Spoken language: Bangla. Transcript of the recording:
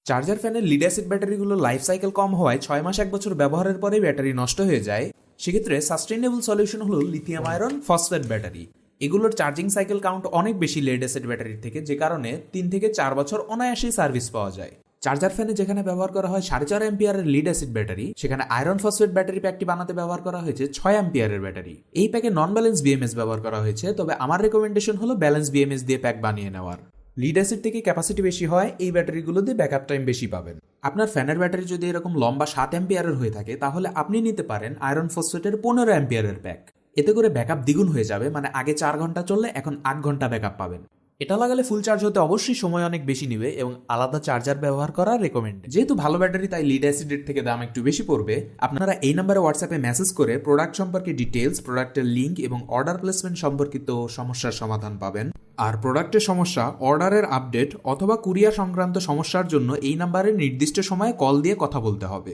চার্জার ফ্যানের লিড অ্যাসিড ব্যাটারিগুলো লাইফ সাইকেল কম হওয়ায় 6 মাস 1 বছর ব্যবহারের পরে ব্যাটারি নষ্ট হয়ে যায়। সেক্ষেত্রে সাস্টেইনেবল সলিউশন হলো লিথিয়াম আয়রন ফসফেট ব্যাটারি। এগুলোর চার্জিং সাইকেল কাউন্ট অনেক বেশি লিড অ্যাসিড ব্যাটারির থেকে, যে কারণে 3 থেকে 4 বছর অনায়াসেই সার্ভিস পাওয়া যায়। চার্জার ফ্যানে যেখানে ব্যবহার করা হয় 4.5 অ্যাম্পিয়ারের লিড অ্যাসিড ব্যাটারি, সেখানে আয়রন ফসফেট ব্যাটারি প্যাকটি বানাতে ব্যবহার করা হয়েছে 6 অ্যাম্পিয়ারের ব্যাটারি। এই প্যাকে নন ব্যালেন্স বিএমএস ব্যবহার করা হয়েছে, তবে আমার রেকমেন্ডেশন হলো ব্যালেন্স বিএমএস দিয়ে প্যাক বানিয়ে নেওয়ার। লিড অ্যাসিড থেকে ক্যাপাসিটি বেশি হয়, এই ব্যাটারিগুলো দিয়ে ব্যাকআপ টাইম বেশি পাবেন। আপনার ফ্যানের ব্যাটারি যদি এরকম লম্বা 7 অ্যাম্পিয়ারের হয়ে থাকে, তাহলে আপনি নিতে পারেন আয়রন ফসফেটের 15 অ্যাম্পিয়ারের প্যাক। এতে করে ব্যাকআপ দ্বিগুণ হয়ে যাবে, মানে আগে 4 ঘন্টা চললে এখন 8 ঘন্টা ব্যাকআপ পাবেন। এটা লাগালে ফুল চার্জ হতে অবশ্যই সময় অনেক বেশি নেবে এবং আলাদা চার্জার ব্যবহার করা রেকমেন্ড। যেহেতু ভালো ব্যাটারি, তাই লিড অ্যাসিডের থেকে দাম একটু বেশি পড়বে। আপনারা এই নাম্বারে হোয়াটসঅ্যাপে মেসেজ করে প্রোডাক্ট সম্পর্কে ডিটেলস, প্রোডাক্টের লিঙ্ক এবং অর্ডার প্লেসমেন্ট সম্পর্কিত সমস্যার সমাধান পাবেন। আর প্রোডাক্টের সমস্যা, অর্ডারের আপডেট অথবা কুরিয়ার সংক্রান্ত সমস্যার জন্য এই নাম্বারে নির্দিষ্ট সময়ে কল দিয়ে কথা বলতে হবে।